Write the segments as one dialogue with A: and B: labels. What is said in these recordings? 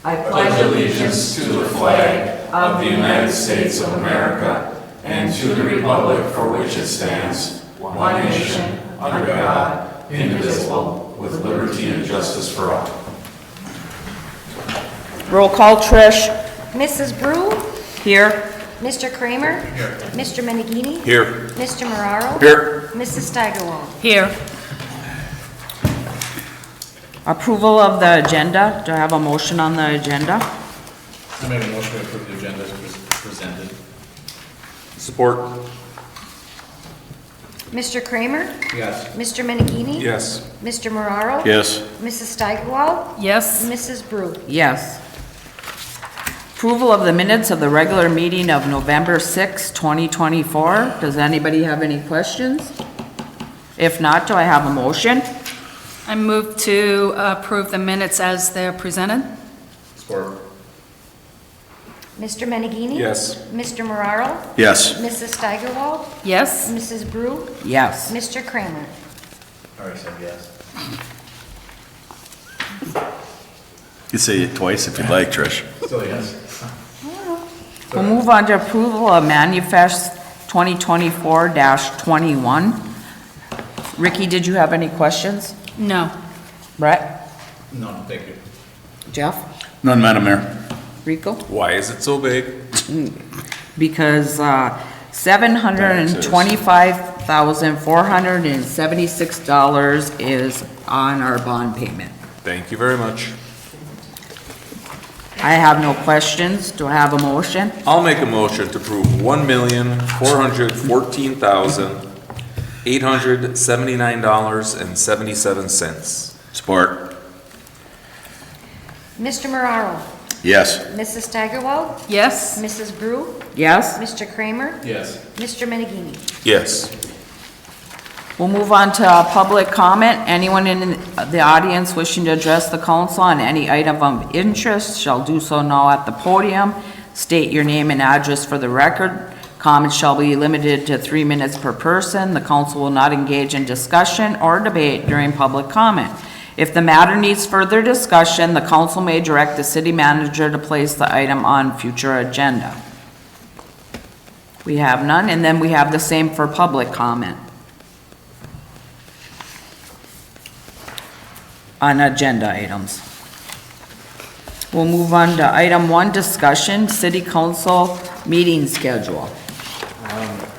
A: I pledge allegiance to the flag of the United States of America and to the republic for which it stands, one nation, under God, indivisible, with liberty and justice for all.
B: Roll call, Trish.
C: Mrs. Brew?
B: Here.
C: Mr. Kramer? Here. Mr. Meneghini?
D: Here.
C: Mr. Marraro?
D: Here.
C: Mrs. Steigerwald?
B: Here. Approval of the agenda. Do I have a motion on the agenda?
E: I make a motion to approve the agenda as presented.
D: Support.
C: Mr. Kramer?
E: Yes.
C: Mr. Meneghini?
D: Yes.
C: Mr. Marraro?
D: Yes.
C: Mrs. Steigerwald?
F: Yes.
C: Mrs. Brew?
B: Yes. Approval of the minutes of the regular meeting of November 6, 2024. Does anybody have any questions? If not, do I have a motion?
F: I move to approve the minutes as they're presented.
E: Support.
C: Mr. Meneghini?
D: Yes.
C: Mr. Marraro?
D: Yes.
C: Mrs. Steigerwald?
F: Yes.
C: Mrs. Brew?
B: Yes.
C: Mr. Kramer?
E: I already said yes.
D: You say it twice if you'd like, Trish.
E: Still yes.
B: We'll move on to approval of Manifest 2024-21. Ricky, did you have any questions?
F: No.
B: Brett?
E: No, thank you.
B: Jeff?
D: None, Madam Mayor.
B: Rico?
D: Why is it so big?
B: Because $725,476 is on our bond payment.
D: Thank you very much.
B: I have no questions. Do I have a motion?
G: I'll make a motion to approve $1,414,879.77.
D: Support.
C: Mr. Marraro?
D: Yes.
C: Mrs. Steigerwald?
F: Yes.
C: Mrs. Brew?
B: Yes?
C: Mr. Kramer?
E: Yes.
C: Mr. Meneghini?
G: Yes.
B: We'll move on to public comment. Anyone in the audience wishing to address the council on any item of interest shall do so now at the podium. State your name and address for the record. Comments shall be limited to 3 minutes per person. The council will not engage in discussion or debate during public comment. If the matter needs further discussion, the council may direct the city manager to place the item on future agenda. We have none, and then we have the same for public comment on agenda items. We'll move on to item 1, discussion, city council meeting schedule.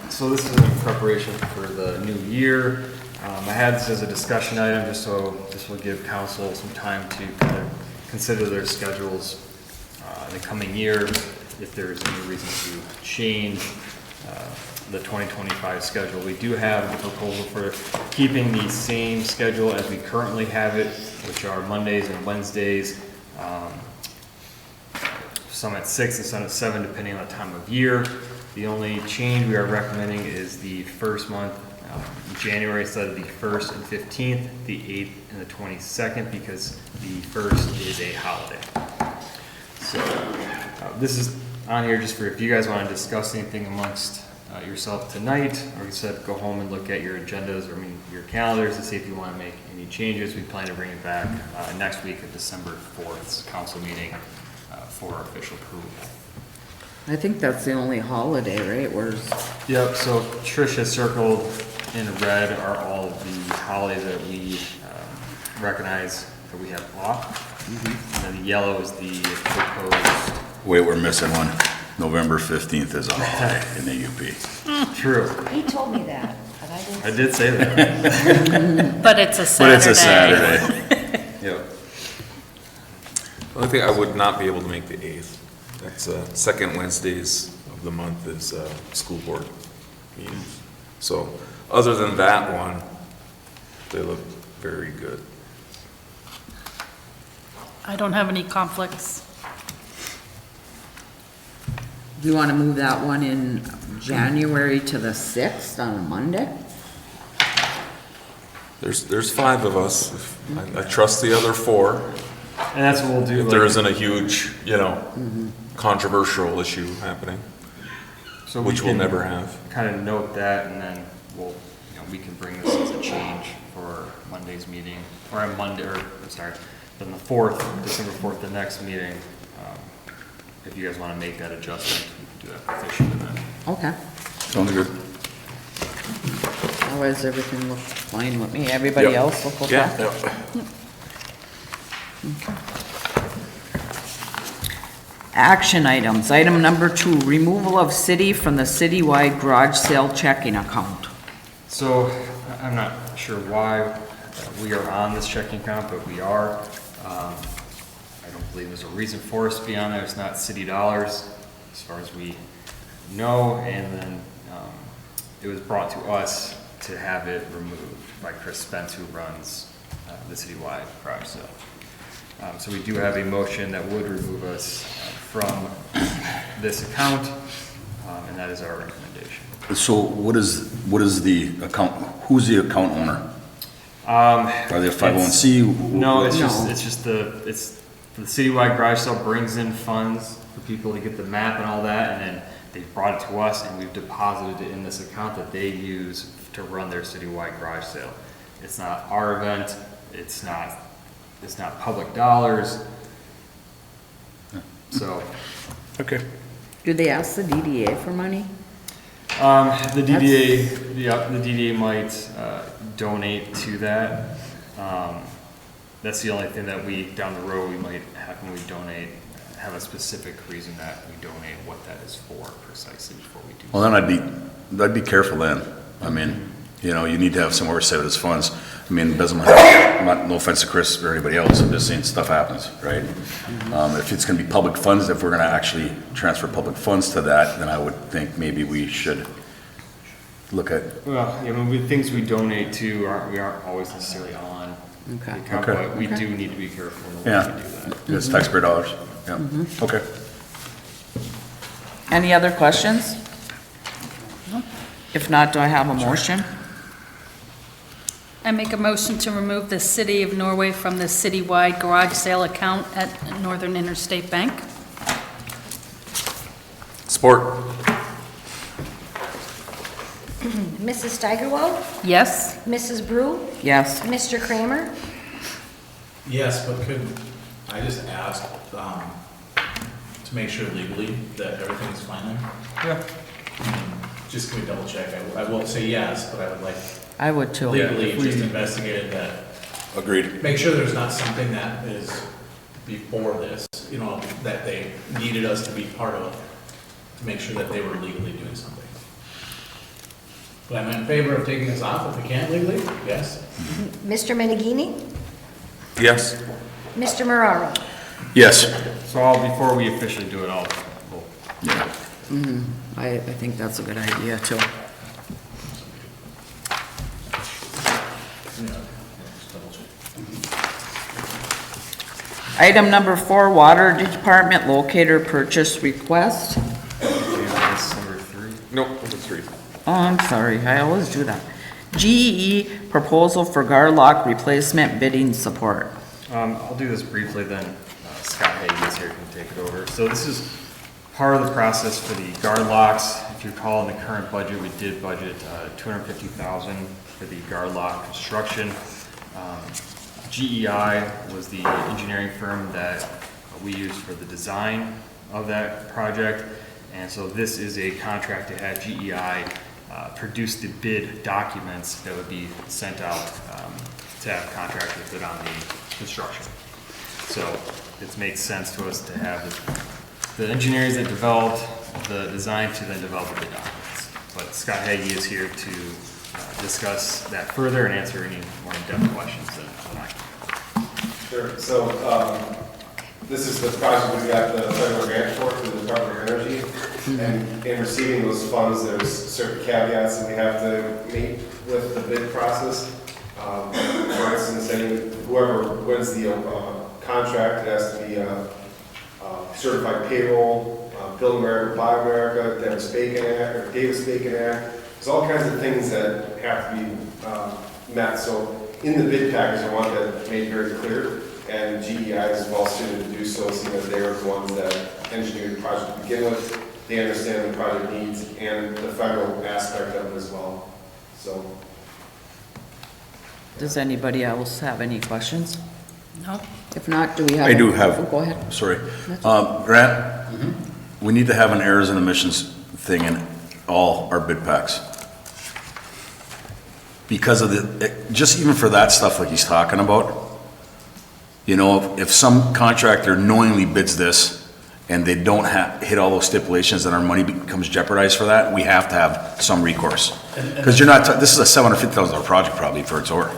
H: So this is in preparation for the new year. I had this as a discussion item just so this will give council some time to kind of consider their schedules in the coming year, if there is any reason to change the 2025 schedule. We do have the proposal for keeping the same schedule as we currently have it, which are Mondays and Wednesdays, some at 6 and some at 7 depending on the time of year. The only change we are recommending is the first month, January, instead of the 1st and 15th, the 8th and the 22nd, because the 1st is a holiday. So this is on here just for if you guys want to discuss anything amongst yourself tonight, or like I said, go home and look at your agendas or your calendars to see if you want to make any changes. We plan to bring it back next week at December 4th council meeting for official approval.
B: I think that's the only holiday, right?
H: Yep, so Trish has circled in red are all of the holidays that we recognize that we have off. And then the yellow is the proposed.
D: Wait, we're missing one. November 15th is a holiday in the UP.
H: True,
C: He told me that, but I didn't.
H: I did say that.
F: But it's a
D: But
F: Saturday.
D: it's a Saturday.
G: Yep. The only thing I would not be able to make the 8th. That's second Wednesdays of the month is school board meetings. So other than that one, they look very good.
F: I don't have any conflicts.
B: Do you want to move that one in January to the 6th on a Monday?
G: There's 5 of us. I trust the other 4.
H: And that's what we'll do.
G: If there isn't a huge, controversial issue happening,
H: So
G: which we'll never have.
H: Kind of note that, and then we'll, we can bring this as a change for Monday's meeting, or on Monday, or, I'm sorry, Then the 4th, December 4th, the next meeting, if you guys want to make that adjustment, we can do that officially then.
B: Okay.
D: Sounds good.
B: Otherwise, everything looked fine with me. Everybody
D: Yep.
B: else look okay?
D: Yeah.
B: Action items. Item number 2, removal of city from the citywide garage sale checking account.
H: So I'm not sure why we are on this checking account, but we are. I don't believe there's a reason for us to be on there. It's not city dollars, as far as we know. And then it was brought to us to have it removed by Chris Spence, who runs the citywide garage sale. So we do have a motion that would remove us from this account, and that is our recommendation.
D: So what is the account, who's the account owner? Are they a 501c?
H: No, it's
B: No.
H: just the citywide garage sale brings in funds for people to get the map and all that, and then they've brought it to us, and we've deposited it in this account that they use to run their citywide garage sale. It's not our event, it's not public dollars, so.
D: Okay.
B: Do they ask the DDA for money?
H: The DDA might donate to that. That's the only thing that we, down the road, we might have when we donate, have a specific reason that we donate, what that is for precisely before we do.
D: Well, then I'd be careful then. I mean, you know, you need to have some oversight of those funds. I mean, it doesn't matter, no offense to Chris or anybody else, I'm just saying stuff happens, right? If it's gonna be public funds, if we're gonna actually transfer public funds to that, then I would think maybe we should look at,
H: Well, yeah, I mean, with things we donate to, we aren't always necessarily on the
B: Okay.
H: account,
D: Okay.
H: but we
B: Okay.
H: do need to be careful in the way
D: yeah,
H: we do that.
D: it's taxpayer dollars, yeah, okay.
B: Any other questions? If not, do I have a motion?
F: I make a motion to remove the City of Norway from the citywide garage sale account at Northern Interstate Bank.
G: Support.
C: Mrs. Steigerwald?
F: Yes?
C: Mrs. Brew?
B: Yes.
C: Mr. Kramer?
E: Yes, but could I just ask, to make sure legally that everything is fine there?
H: Yeah.
E: Just can we double check? I won't say yes, but I would like
B: I would too.
E: legally
H: if we-
E: just investigated that.
D: Agreed.
E: Make sure there's not something that is before this, you know, that they needed us to be part of, to make sure that they were legally doing something. But I'm in favor of taking this off if we can't legally, yes?
C: Mr. Menegini?
G: Yes.
C: Mr. Mararo?
D: Yes.
H: So before we officially do it, we'll
D: Yeah.
B: I think that's a good idea too.
E: Yeah, just double check.
B: Item number 4, Water Department locator purchase request.
H: do this number 3.
G: No, number 3.
B: Oh, I'm sorry, I always do that. GEE proposal for guard lock replacement bidding support.
H: I'll do this briefly, then Scott Hagan is here, can take it over. So this is part of the process for the guard locks. If you recall, in the current budget, we did budget $250,000 for the guard lock construction. GEI was the engineering firm that we used for the design of that project. And so this is a contract to have GEI produce the bid documents that would be sent out to have contractors bid on the construction. So it makes sense to us to have the engineers that developed the design to then develop the bid documents. But Scott Hagee is here to discuss that further and answer any more in-depth questions that I can.
I: Sure. So this is the project we got the federal grant for through the Department of Energy. And in receiving those funds, there's certain caveats that we have to meet with the bid process. For instance, whoever wins the contract, it has to be certified payroll, Build America, Buy America, Davis-Bacon Act. There's all kinds of things that have to be met. So in the bid package, I want that made very clear. And GEI is well suited to do so, seeing that they're the ones that engineered the project to begin with. They understand the project needs and the federal aspect of it as well. So,
B: Does anybody else have any questions?
F: No?
B: If not, do we have?
D: I do
B: Oh,
D: have.
B: go ahead.
D: Sorry. Grant, we need to have an errors and omissions thing in all our bid packs. Because of just even for that stuff like he's talking about, you know, if some contractor knowingly bids this and they don't hit all those stipulations, then our money becomes jeopardized for that, we have to have some recourse. Because you're not, this is a $750,000 project probably for its work.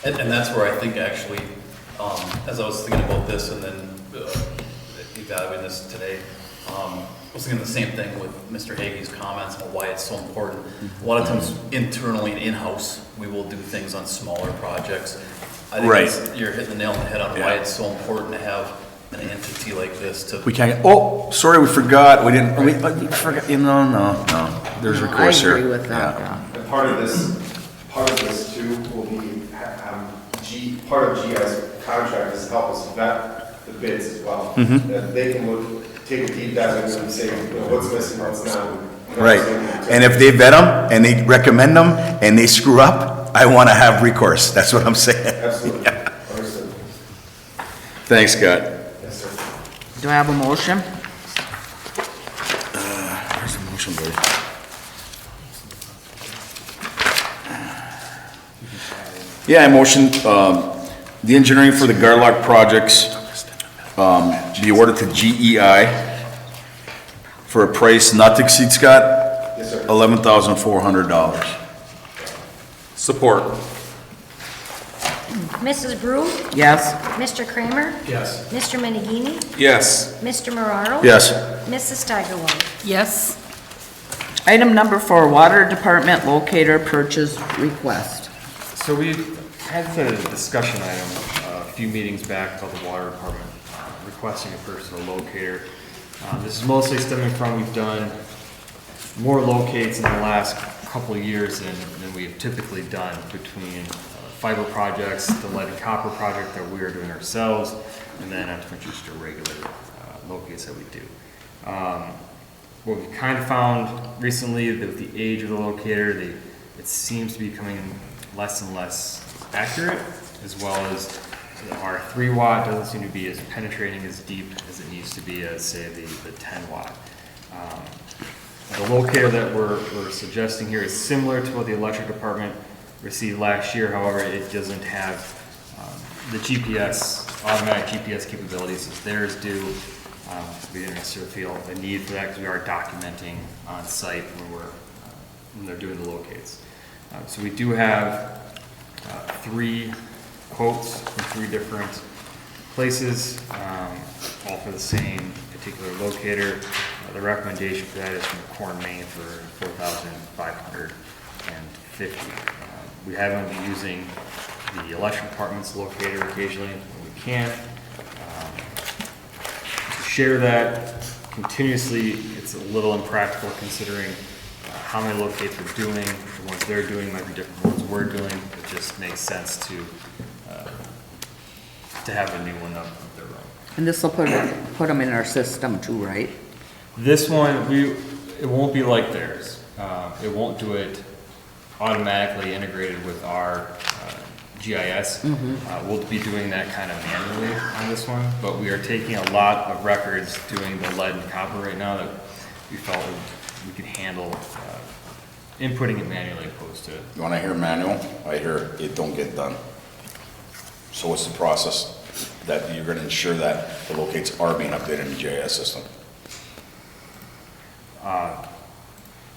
J: And that's where I think actually, as I was thinking about this and then evaluating this today, I was thinking the same thing with Mr. Hagee's comments about why it's so important. A lot of times internally and in-house, we will do things on smaller projects. I think
D: Right.
J: you're hitting the nail on the head on why it's so important to have an entity like this to.
D: We can't, oh, sorry, we forgot, we forgot, no, there's recourse here.
B: I agree with that,
D: Yeah.
B: yeah.
I: And part of this too will be, part of GI's contract is to help us vet the bids as well. That they can look, take a deep dive and say, you know, what's missing, what's not.
D: Right, and if they vet them, and they recommend them, and they screw up, I want to have recourse, that's what I'm saying.
I: Absolutely, understood.
D: Thanks, Scott.
I: Yes, sir.
B: Do I have a motion?
D: Where's the motion, buddy? Yeah, I motion, the engineering for the Garlock projects, be awarded to GEI for a price not to exceed, Scott,
I: Yes, sir.
D: $11,400.
G: Support.
C: Mrs. Brew,
B: Yes.
C: Mr. Kramer,
E: Yes.
C: Mr. Menegini,
G: Yes.
C: Mr. Mararo.
D: Yes.
C: Mrs. Steigerwald.
F: Yes?
B: Item number 4, Water Department locator purchase request.
H: So we had a discussion item a few meetings back about the water department requesting a personal locator. This is mostly stemming from, we've done more locates in the last couple of years than we've typically done between fiber projects, the lead and copper project that we are doing ourselves, and then just your regular locates that we do. What we kind of found recently that with the age of the locator, it seems to be becoming less and less accurate, as well as our 3 watt doesn't seem to be as penetrating as deep as it needs to be as, say, the 10 watt. The locator that we're suggesting here is similar to what the electric department received last year. However, it doesn't have the GPS, automatic GPS capabilities as theirs do. We didn't necessarily feel a need for that because we are documenting on site when they're doing the locates. So we do have 3 quotes from 3 different places, all for the same particular locator. The recommendation for that is from Corn, Maine for $4,550. We haven't been using the electric department's locator occasionally when we can. To share that continuously, it's a little impractical considering how many locates we're doing. The ones they're doing might be different from the ones we're doing. It just makes sense to have a new one of their own.
B: And this will put them in our system too, right?
H: This one, it won't be like theirs. It won't do it automatically integrated with our GIS. We'll be doing that kind of manually on this one, but we are taking a lot of records doing the lead and copper right now that we felt we could handle inputting it manually opposed to.
D: When I hear manual, I hear it don't get done. So what's the process that you're gonna ensure that the locates are being updated in the GIS system?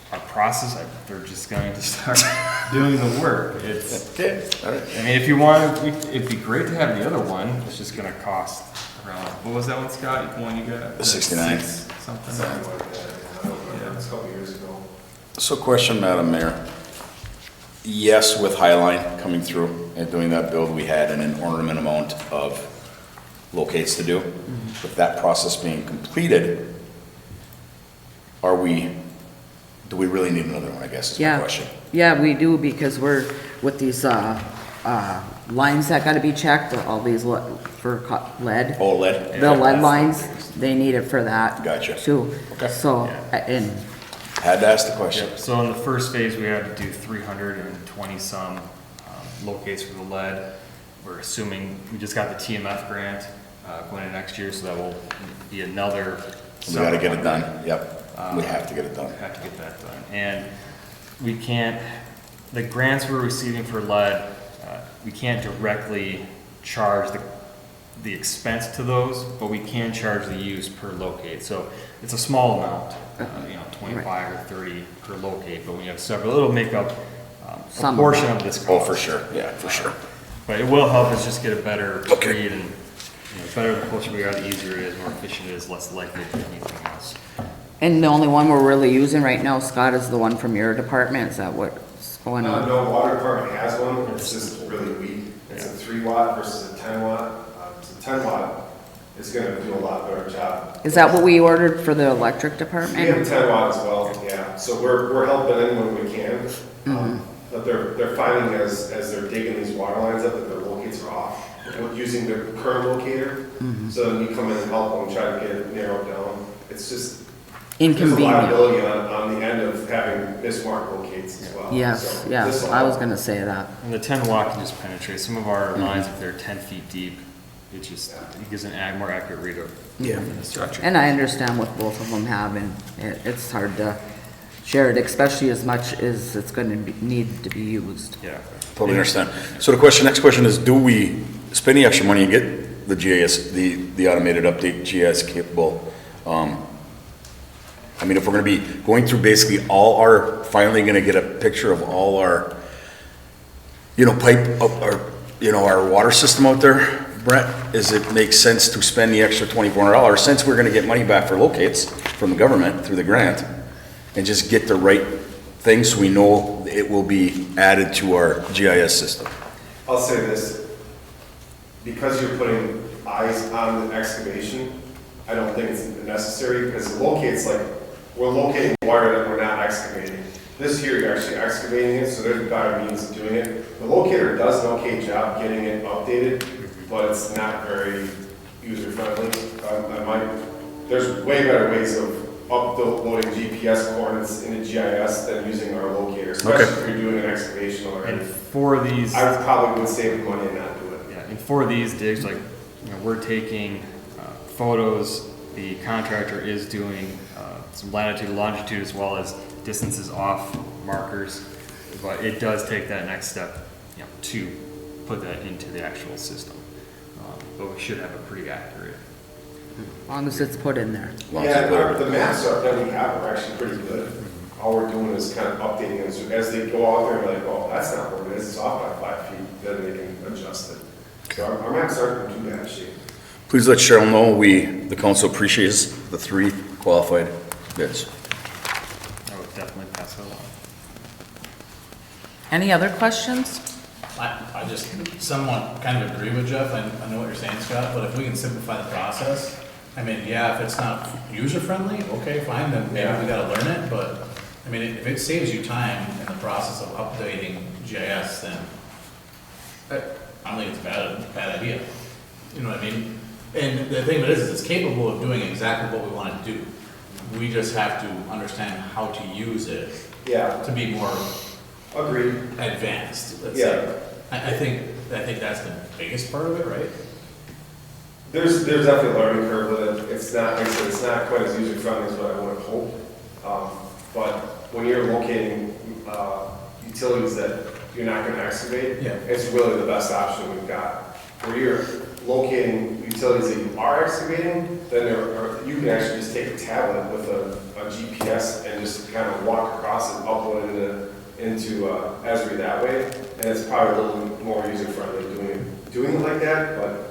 H: Our process, they're just going to start doing the work. It's,
D: All right.
H: I mean, if you want, it'd be great to have the other one. It's just gonna cost around, what was that one, Scott? The one you got?
D: The 69.
H: Something.
I: Something like that, yeah. It's a couple years ago.
D: So question, Madam Mayor. Yes, with Highline coming through and doing that build, we had an inordinate amount of locates to do. With that process being completed, do we really need another one, I guess is my
B: Yeah.
D: question.
B: Yeah, we do, because we're with these lines that gotta be checked, all these for lead.
D: Oh, lead?
B: The lead lines, they need it for that.
D: Gotcha.
B: Too.
D: Okay.
B: So, and
D: Had to ask the question.
H: Yep, so in the first phase, we had to do 320 some locates for the lead. we're assuming, we just got the TMF grant, going into next year, so that will be another.
D: We gotta get it done, yep, we have to get it done.
H: Have to get that done. And we can't, the grants we're receiving for lead, we can't directly charge the expense to those, but we can charge the use per locate. So it's a small amount, 25 or 30 per locate, but when you have several, it'll make up a
B: Some.
H: portion of this cost.
D: Oh, for sure, yeah, for sure.
H: But it will help us just get a better read, and the better the closer we are, the easier it is, more efficient it is, less likely to do anything else.
B: And the only one we're really using right now, Scott, is the one from your department? Is that what's going on?
I: No, water department has one, it's just really weak. It's a 3 watt versus a 10 watt. So 10 watt is gonna do a lot better job.
B: Is that what we ordered for the electric
I: We have
B: department?
I: 10 watt as well, yeah. So we're helping in when we can. But they're finding as they're digging these water lines up that their locates are off using the current locator. So then you come in and help them try to get it narrowed down. It's just, there's a
B: Inconvenient.
I: liability on the end of having mismarked locates as well.
B: Yes,
I: So
B: yes,
I: this'll
B: I was
I: help.
B: gonna say that.
H: And the 10 watt can just penetrate. Some of our lines, if they're 10 feet deep, it just, it gives an more accurate read of the structure.
B: And I understand what both of them have, and it's hard to share it, especially as much as it's gonna need to be used.
H: Yeah.
D: Totally understand. So the next question is, do we spend the extra money and get the GIS, the automated update GIS capable? I mean, if we're gonna be going through basically finally gonna get a picture of all our, our water system out there, Brett, does it make sense to spend the extra $2,400 since we're gonna get money back for locates from the government through the grant and just get the right thing so we know it will be added to our GIS system?
I: I'll say this, because you're putting eyes on the excavation, I don't think it's necessary, because the locate's like, we're locating water that we're not excavating. This here, you're actually excavating it, so there's better means of doing it. The locator does an okay job getting it updated, but it's not very user-friendly. There's way better ways of uploading GPS coordinates into GIS than using our locator, especially if you're doing an excavation
H: And
I: already.
H: for these,
I: I probably would save the money and not do it.
H: yeah, and for these digs, like, we're taking photos, the contractor is doing some latitude, longitude, as well as distances off markers, but it does take that next step, to put that into the actual system. But we should have a pretty accurate.
B: As long as it's put in there.
I: Yeah, the maps that we have are actually pretty good. All we're doing is kind of updating them, so as they go out there, like, oh, that's not what it is, it's off by 5 feet, then they can adjust it. So our maps aren't in too bad shape.
D: Please let Cheryl know the council appreciates the 3 qualified bids.
H: I would definitely pass it along.
B: Any other questions?
E: I just somewhat kind of agree with Jeff. I know what you're saying, Scott, but if we can simplify the process, I mean, yeah, if it's not user-friendly, okay, fine, then maybe we gotta learn it, but, I mean, if it saves you time in the process of updating GIS, then I don't think it's a bad idea. You know what I mean? And the thing of it is it's capable of doing exactly what we want to do. We just have to understand how to use it
I: Yeah,
E: to be more
I: agreed.
E: advanced, let's
I: Yeah.
E: say. I think that's the biggest part of it, right?
I: There's definitely a learning curve with it. It's not, like I said, it's not quite as user-friendly as what I would have hoped. But when you're locating utilities that you're not gonna excavate,
E: Yeah.
I: it's really the best option we've got. Where you're locating utilities that you are excavating, then you can actually just take a tablet with a GPS and just kind of walk across it, upload it into Esri that way, and it's probably a little more user-friendly doing it like that, but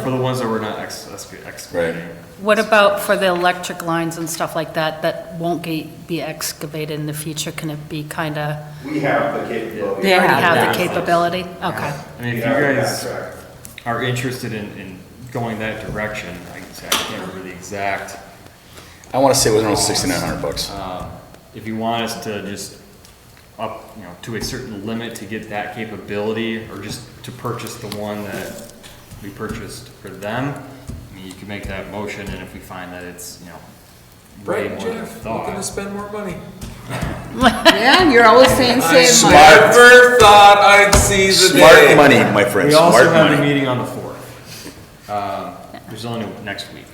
H: For the ones that we're not excavating.
F: What about for the electric lines and stuff like that, that won't be excavated in the future? Can it be kind of,
I: we have the capability.
B: They
F: already
B: have
F: have the
B: that.
F: capability? Okay.
H: I mean,
I: We
H: if
I: have
H: you
I: it
H: guys
I: backtracked.
H: are interested in going that direction, I can say, I can't remember the exact.
D: I want to say it was around $6,900.
H: If you want us to just up, to a certain limit to get that capability, or just to purchase the one that we purchased for them, I mean, you can make that motion, and if we find that it's, way
G: Brett,
H: more than
G: Jeff, looking to
H: thought.
G: spend more money.
B: Yeah, you're always saying save money.
G: Never thought I'd see the
D: Smart
G: day.
D: money, my friend,
H: We also
D: smart
H: have a
D: money.
H: meeting on the 4th, which is only next week.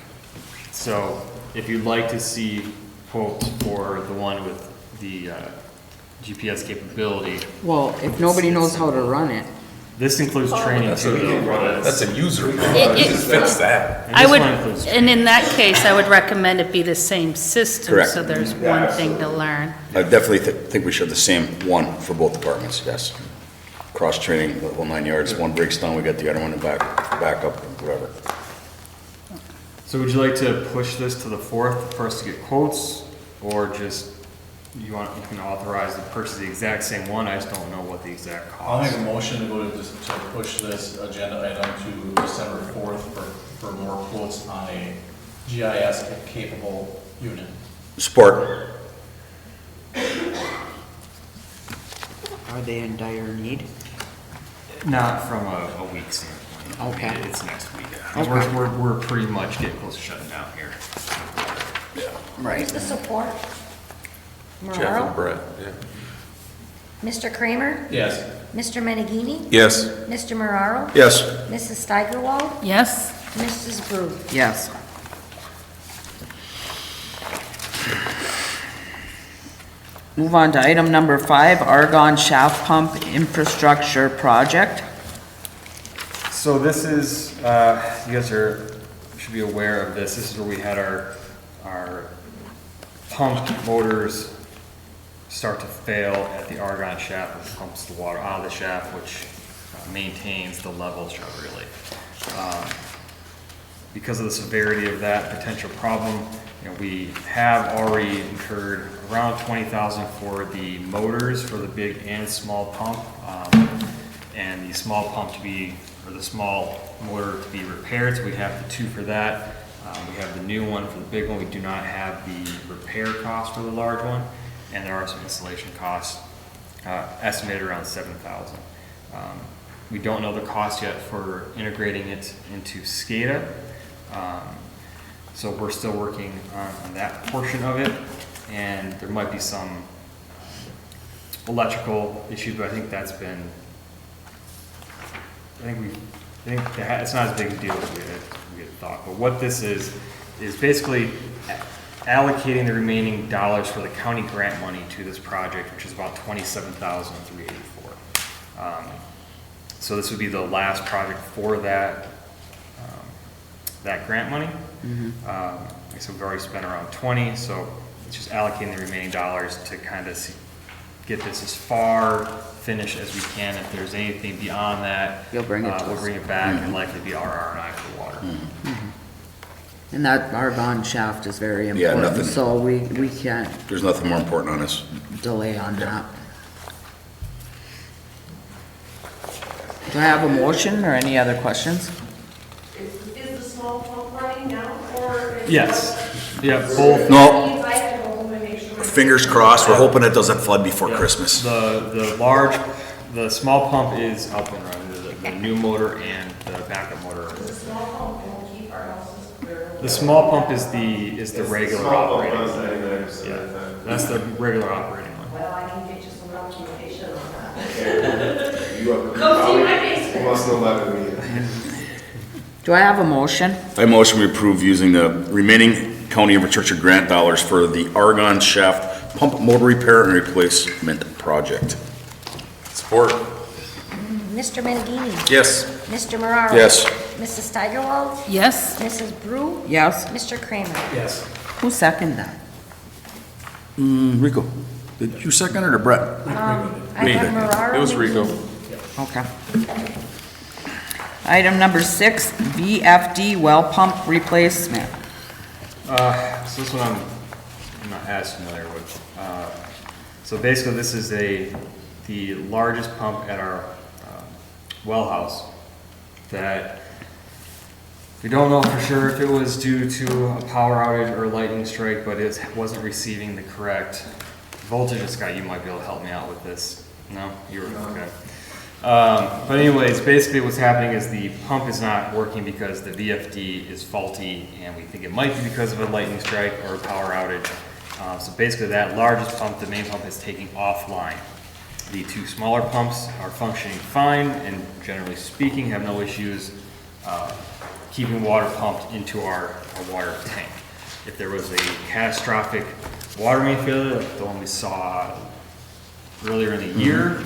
H: So if you'd like to see quotes for the one with the GPS capability,
B: Well, if nobody knows how to run it.
H: this includes training too. though.
G: That's a user.
F: It-
G: Just fix that.
H: And
F: I
H: this
F: would,
H: one includes-
F: and in that case, I would recommend it be the same system,
D: Correct.
F: so there's one thing to learn.
D: I definitely think we should have the same one for both departments, yes. Cross-training, the whole 9 yards, one breaks down, we got the other one to back up, whatever.
H: So would you like to push this to the 4th for us to get quotes, or just, you can authorize to purchase the exact same one, I just don't know what the exact
E: I'll
H: cost.
E: make a motion to go to push this agenda item to December 4th for more quotes on a GIS capable unit.
D: Support.
B: Are they in dire need?
H: Not from a week standpoint.
B: Okay.
H: It's next week.
B: Okay.
H: We're pretty much getting close to shutting down here.
C: Who's the support?
G: Jeff and
C: Mararo?
G: Brett, yeah.
C: Mr. Kramer?
E: Yes.
C: Mr. Menegini?
G: Yes.
C: Mr. Mararo?
D: Yes.
C: Mrs. Steigerwald?
F: Yes?
C: Mrs. Brew?
B: Yes. Move on to item number 5, Argonne Shaft Pump Infrastructure Project.
H: So this is, you guys should be aware of this. This is where we had our pump motors start to fail at the Argonne shaft, which pumps the water out of the shaft, which maintains the level shaft really. Because of the severity of that potential problem, we have already incurred around $20,000 for the motors for the big and small pump, and the small pump to be, or the small motor to be repaired. So we have the 2 for that. We have the new one for the big one. We do not have the repair cost for the large one, and there are some installation costs estimated around $7,000. We don't know the cost yet for integrating it into SCADA. So we're still working on that portion of it, and there might be some electrical issues, but I think that's been, it's not as big a deal as we had thought. But what this is basically allocating the remaining dollars for the county grant money to this project, which is about $27,384. So this would be the last project for that grant money. So we've already spent around 20, so it's just allocating the remaining dollars to kind of get this as far finished as we can. If there's anything beyond that,
B: You'll bring it to
H: we'll
B: us.
H: bring it back and likely be our R&I for water.
B: And that Argonne shaft is very
D: Yeah,
B: important,
D: nothing-
B: so we can't
D: There's nothing more important on this.
B: delay on that. Do I have a motion or any other questions?
K: Is the small pump running now, or?
H: Yes, yeah, both.
D: No,
K: I have to go home and make sure.
D: fingers crossed, we're hoping it doesn't flood before Christmas.
H: The small pump is up and running, the new motor and the backup motor.
K: The small pump will keep our houses clear.
H: The small pump is the regular
I: Small pump
H: operating.
I: runs
H: one.
I: 99% of the
H: Yeah,
I: time.
H: that's the regular operating one.
K: Well, I can get you some documentation on that.
I: You
K: Go see my basement.
I: You must know better than me.
B: Do I have a motion?
D: I motion we approve using the remaining county infrastructure grant dollars for the Argonne shaft pump motor repair and replacement project.
G: Support.
C: Mr. Menegini?
G: Yes.
C: Mr. Mararo?
D: Yes.
C: Mrs. Steigerwald?
F: Yes?
C: Mrs. Brew?
B: Yes.
C: Mr. Kramer?
E: Yes.
B: Who seconded that?
D: Rico, did you second it or Brett?
C: I have Mararo.
G: It was Rico.
C: Menegini.
B: Okay. Item number 6, VFD well pump replacement.
H: So this one I'm not as familiar with. So basically, this is the largest pump at our well house that we don't know for sure if it was due to a power outage or lightning strike, but it wasn't receiving the correct voltage. Scott, you might be able to help me out with this. No, you were okay. But anyways, basically what's happening is the pump is not working because the VFD is faulty, and we think it might be because of a lightning strike or a power outage. So basically that largest pump, the main pump, is taking offline. The two smaller pumps are functioning fine and generally speaking have no issues keeping water pumped into our water tank. If there was a catastrophic water main failure, like the one we saw earlier in the year,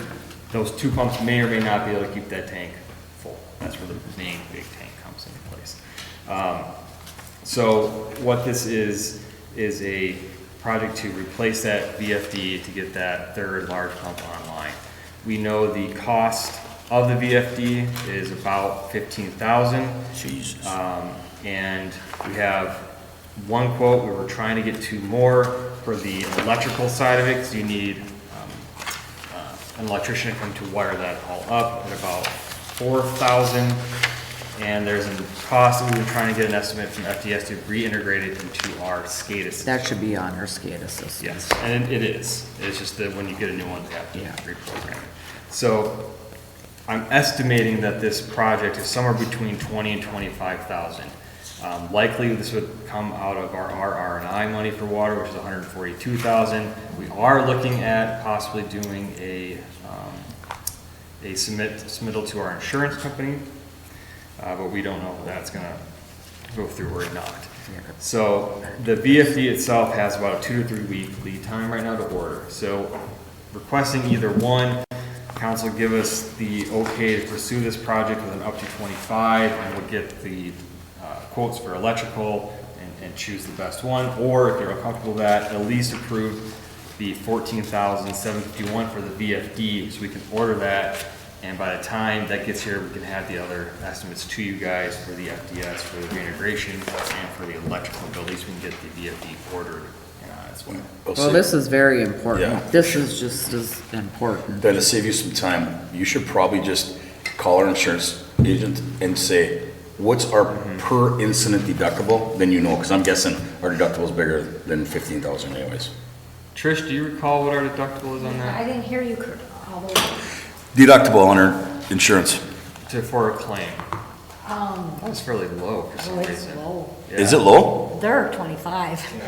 H: those two pumps may or may not be able to keep that tank full. That's where the main big tank comes into place. So what this is a project to replace that VFD to get that third large pump online. We know the cost of the VFD is about $15,000.
D: Jesus.
H: And we have one quote. We were trying to get two more for the electrical side of it, because you need an electrician to come to wire that all up at about $4,000. And there's a cost, we were trying to get an estimate from FDS to reintegrate it into our SCADA system.
B: That should be on our SCADA system.
H: Yes, and it is. It's just that when you get a new one, they have to
B: Yeah.
H: reprogram it. So I'm estimating that this project is somewhere between 20 and 25,000. Likely this would come out of our R&I money for water, which is 142,000. We are looking at possibly doing a submittal to our insurance company, but we don't know if that's gonna go through or not. So the VFD itself has about a 2 to 3 week lead time right now to order. So requesting either one, council give us the okay to pursue this project with an up to 25, and we'll get the quotes for electrical and choose the best one, or if you're uncomfortable with that, at least approve the $14,751 for the VFD, so we can order that, and by the time that gets here, we can have the other estimates to you guys for the FDS, for the reintegration, and for the electrical bill. At least we can get the VFD ordered as well.
B: Well, this is very important.
D: Yeah.
B: This is just as important.
D: Then to save you some time, you should probably just call our insurance agent and say, what's our per incident deductible? Then you know, because I'm guessing our deductible is bigger than 15,000 anyways.
H: Trish, do you recall what our deductible is on
C: I
H: that?
C: didn't hear you, although,
D: Deductible on our insurance.
H: For a claim? That was fairly low for some
C: oh, it's
H: reason.
C: low.
D: Is it low?
C: They're 25,000.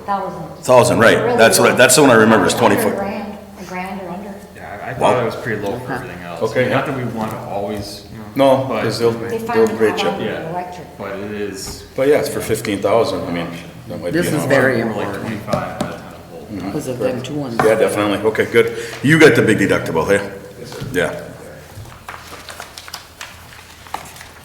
D: 1,000, right. That's what, that's the one I remember, is 24.
C: A grand or under.
H: Yeah, I thought it was pretty low for everything else.
D: Okay.
H: Not that we want to always, you know.
D: No,
H: but-
D: because they'll
C: They
D: rate
C: finally
D: you.
C: caught on with
H: Yeah.
C: electric.
H: But it is.
D: But yeah, it's for 15,000, I mean, that might be
B: This is
D: enough.
B: very
H: More like
B: important
H: 25 by the time of whole.
B: because of them two ones.
D: Yeah, definitely, okay, good. You got the big deductible, hey? Yeah.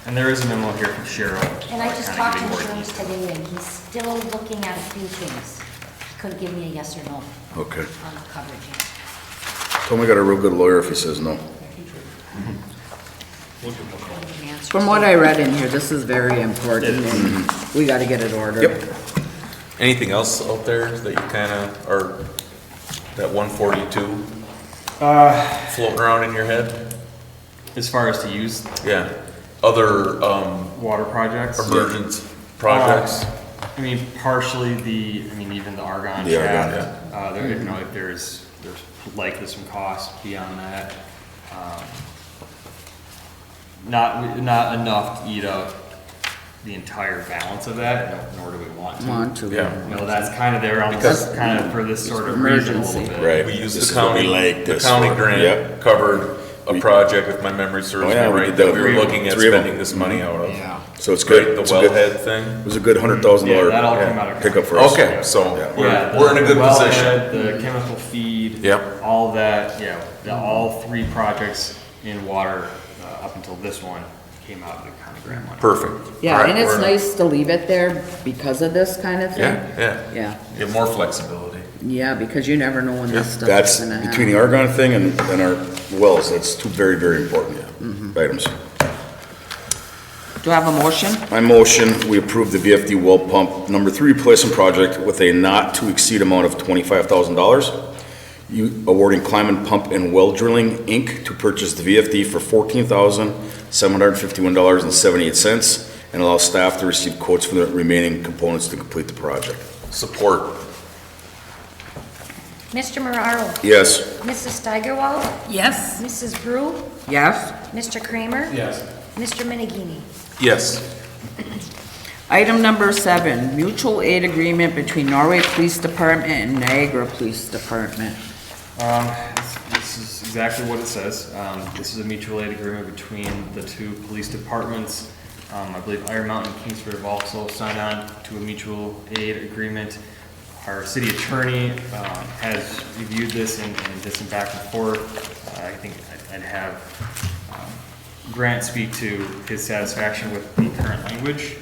H: And there is a memo here from Cheryl.
C: And I just
H: kinda
C: talked to
H: giving more
C: insurance
H: detail.
C: today, and he's still looking at a few things. He couldn't give me a yes or no
D: Okay.
C: on the coverage yet.
D: Tell me I got a real good lawyer if he says no.
B: From what I read in here, this is very important and we gotta get it ordered.
D: Yep.
G: Anything else out there that you kind of, or that 142 floating around in your head?
H: As far as to use
G: Yeah. Other
H: water projects.
G: emergent projects?
H: I mean, partially even the argon
D: The argon,
H: shaft. There, you know, if there's likely some cost beyond that. Not enough to eat up the entire balance of that, nor do we want to.
B: Want to.
G: Yeah.
H: You know, that's kind of there,
G: Because-
H: almost kind of for this sort of reason a little
B: Emergency.
H: bit.
D: Right.
G: We used
D: This
G: the
D: is what we
G: county,
D: like,
G: the
D: this
G: county
D: one.
G: grant
D: Yep.
G: covered a project, if my memory serves
D: Oh,
G: me
D: yeah, we
G: right,
D: did
G: that
D: that.
G: we were looking at
D: Three of them.
G: spending this money out of.
B: Yeah.
D: So it's
G: Right,
D: good.
G: the
D: It's a good-
G: wellhead thing?
D: It was a good $100,000
H: Yeah, that all came out of
D: pickup for us.
G: Okay, so
H: Yeah,
G: we're in a good
H: the
G: position.
H: wellhead, the chemical feed.
G: Yep.
H: All of that, all three projects in water, up until this one, came out of the county grant money.
G: Perfect.
B: Yeah,
G: All right,
B: and it's
G: we're-
B: nice to leave it there because of this kind of thing.
G: Yeah, yeah.
B: Yeah,
G: Get more flexibility.
B: yeah, because you never know when this stuff
D: That's
B: is gonna happen.
D: between the argon thing and our wells, that's two very, very important items.
B: Do I have a motion?
D: My motion, we approve the VFD well pump number 3 replacement project with a not to exceed amount of $25,000. You awarding Climate Pump and Well Drilling, Inc. to purchase the VFD for $14,751.78 and allow staff to receive quotes for the remaining components to complete the project.
G: Support.
C: Mr. Mararo?
D: Yes.
C: Mrs. Steigerwald?
F: Yes?
C: Mrs. Brew?
B: Yes?
C: Mr. Kramer?
E: Yes.
C: Mr. Minigini?
G: Yes.
B: Item number 7, mutual aid agreement between Norway Police Department and Niagara Police Department.
H: This is exactly what it says. This is a mutual aid agreement between the two police departments. I believe Iron Mountain and Kingsford have also signed on to a mutual aid agreement. Our city attorney has reviewed this and did some back and forth. I think I'd have Grant speak to his satisfaction with the current language.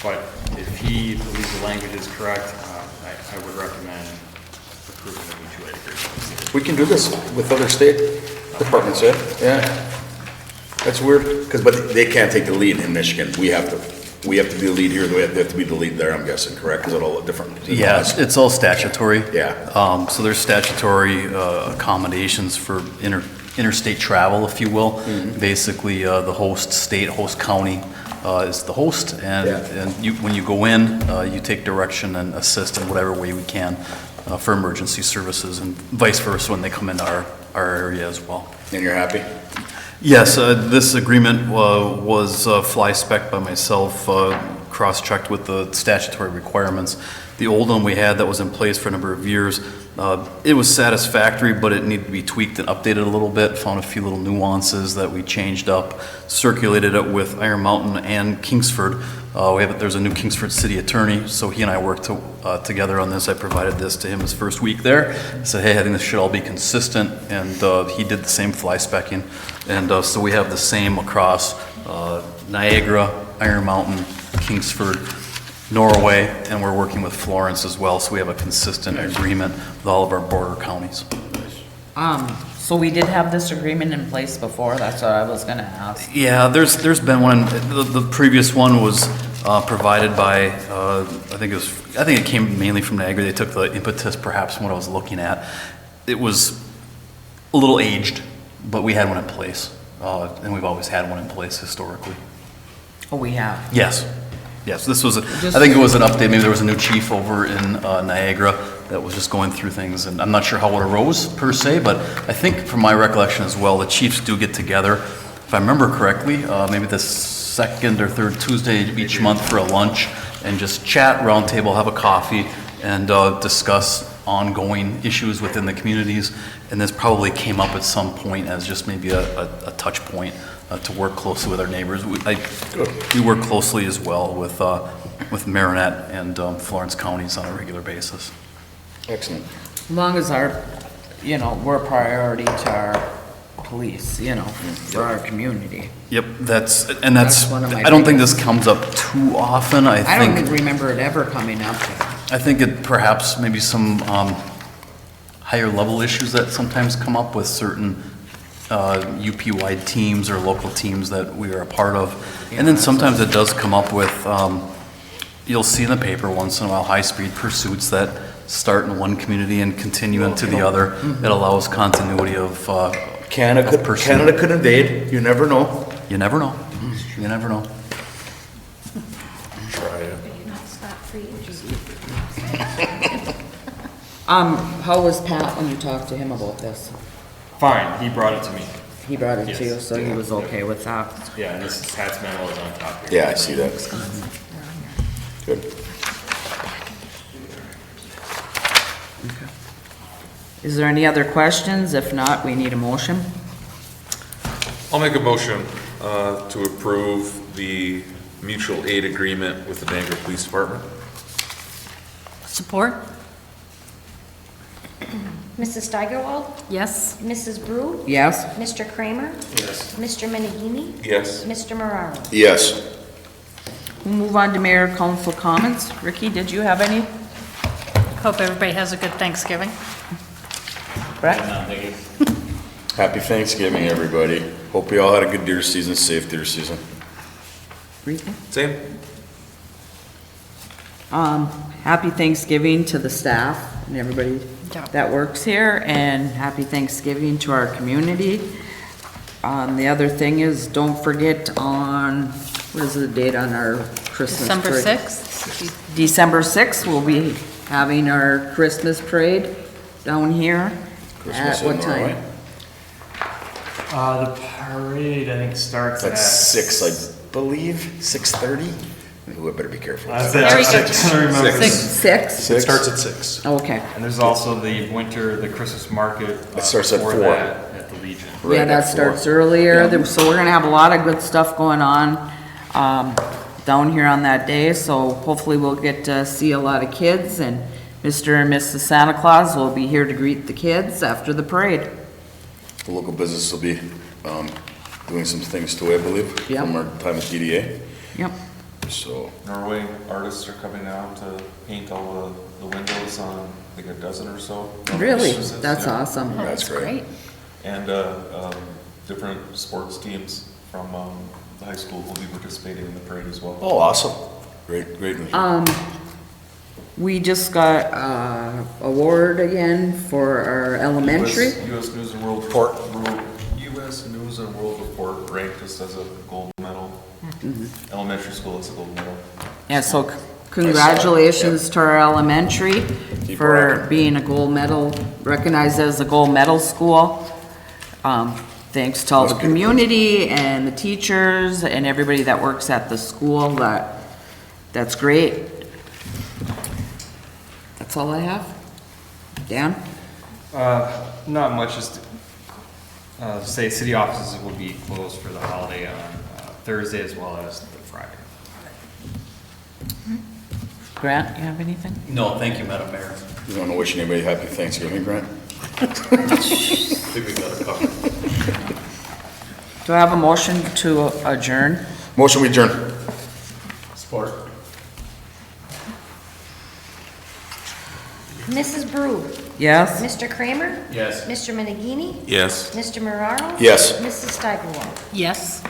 H: But if he believes the language is correct, I would recommend approving the mutual aid agreement.
D: We can do this with other state departments, yeah? That's weird, but they can't take the lead in Michigan. We have to be the lead here, they have to be the lead there, I'm guessing, correct? Is it all different?
J: Yeah, it's all statutory.
D: Yeah.
J: So there's statutory accommodations for interstate travel, if you will. Basically, the host state, host county is the host, and when you go in, you take direction and assist in whatever way we can for emergency services, and vice versa when they come into our area as well.
D: And you're happy?
J: Yes, this agreement was fly-spec'd by myself, cross-checked with the statutory requirements. The old one we had that was in place for a number of years, it was satisfactory, but it needed to be tweaked and updated a little bit. Found a few little nuances that we changed up, circulated it with Iron Mountain and Kingsford. There's a new Kingsford city attorney, so he and I worked together on this. I provided this to him his first week there. I said, hey, I think this should all be consistent, and he did the same fly-specking. And so we have the same across Niagara, Iron Mountain, Kingsford, Norway, and we're working with Florence as well, so we have a consistent agreement with all of our border counties.
B: So we did have this agreement in place before, that's what I was gonna ask.
J: Yeah, there's been one, the previous one was provided by, I think it came mainly from Niagara. They took the impetus perhaps from what I was looking at. It was a little aged, but we had one in place, and we've always had one in place historically.
B: Oh, we have.
J: Yes, this was, I think it was an update, maybe there was a new chief over in Niagara that was just going through things, and I'm not sure how it arose per se, but I think from my recollection as well, the chiefs do get together, if I remember correctly, maybe the second or third Tuesday of each month for a lunch, and just chat, round table, have a coffee, and discuss ongoing issues within the communities, and this probably came up at some point as just maybe a touch point to work closely with our neighbors. We work closely as well with Marinette and Florence counties on a regular basis.
D: Excellent.
B: As long as we're a priority to our police, for our community.
J: Yep, that's
B: one of my
J: I don't think this comes up too often.
B: I don't remember it ever coming up.
J: I think it perhaps maybe some higher level issues that sometimes come up with certain UP-wide teams or local teams that we are a part of. And then sometimes it does come up with, you'll see in the paper once in a while, high-speed pursuits that start in one community and continue into the other. It allows continuity of
D: Canada could invade, you never know.
J: You never know. You never know.
A: Try it.
C: You're not scot-free.
B: How was Pat when you talked to him about this?
H: Fine, he brought it to me.
B: He brought it to you,
H: Yes.
B: so he was okay with that.
H: Yeah, and this is Pat's memo is on top here.
D: Yeah, I see that. Good.
B: Is there any other questions? If not, we need a motion.
G: I'll make a motion to approve the mutual aid agreement with the Niagara Police Department.
F: Support?
C: Mrs. Steigerwald?
F: Yes.
C: Mrs. Brew?
B: Yes?
C: Mr. Kramer?
E: Yes.
C: Mr. Menegini?
G: Yes.
C: Mr. Mararo?
D: Yes.
B: We'll move on to mayor council comments. Ricky, did you have any?
F: Hope everybody has a good Thanksgiving.
B: Brett?
D: Happy Thanksgiving, everybody. Hope you all had a good deer season, safe deer season.
B: Rita?
G: Same.
B: Happy Thanksgiving to the staff and everybody
F: Yeah.
B: that works here, and happy Thanksgiving to our community. The other thing is, don't forget on, what is the date on our Christmas
F: December
B: parade?
F: 6th?
B: December 6th, we'll be having our Christmas parade down here.
D: Christmas
B: At what
D: in
B: time?
D: Norway.
H: The parade, I think, starts
D: That's
H: at
D: 6, I believe, 6:30? Who better be careful.
H: I
F: Very good.
H: remember.
B: Six?
A: It starts at 6.
B: Okay.
H: And there's also the Christmas market.
D: It starts at
H: for
D: 4.
H: that At the Legion.
D: Right
B: Yeah, that
D: at 4.
B: starts earlier, so we're gonna have a lot of good stuff going on, down here on that day, so hopefully we'll get to see a lot of kids, and Mr. and Mrs. Santa Claus will be here to greet the kids after the parade.
D: The local business will be, doing some things too, I believe,
B: Yep.
D: from our time at DDA,
B: Yep.
D: so.
G: Norway artists are coming down to paint all the windows on, I think, a dozen or so.
B: Really?
G: businesses,
B: That's
G: yeah.
B: awesome.
D: That's great.
G: And different sports teams from the high school will be participating in the parade as well.
D: Oh, awesome. Great.
B: We just got, award again for our elementary.
G: U.S. News and World Report. U.S. News and World Report ranked us as a gold medal. Elementary school, it's a gold medal.
B: Yeah, so congratulations to our elementary
D: Keep
B: for
D: rocking.
B: being a gold medal, recognized as a gold medal school. Thanks to all the
D: That's good.
B: community and the teachers and everybody that works at the school, that's great. That's all I have. Dan?
H: Not much, just say city offices will be closed for the holiday on Thursday as well as the Friday.
B: Grant, you have anything?
J: No, thank you, Madam Mayor.
D: You want to wish anybody happy Thanksgiving, Grant?
J: I think we got it covered.
B: Do I have a motion to adjourn?
D: Motion we adjourn.
E: Support.
C: Mrs. Brew,
B: Yes?
C: Mr. Kramer,
E: Yes.
C: Mr. Menegini,
G: Yes.
C: Mr. Mararo.
D: Yes.
C: Mrs. Steigerwald.
F: Yes.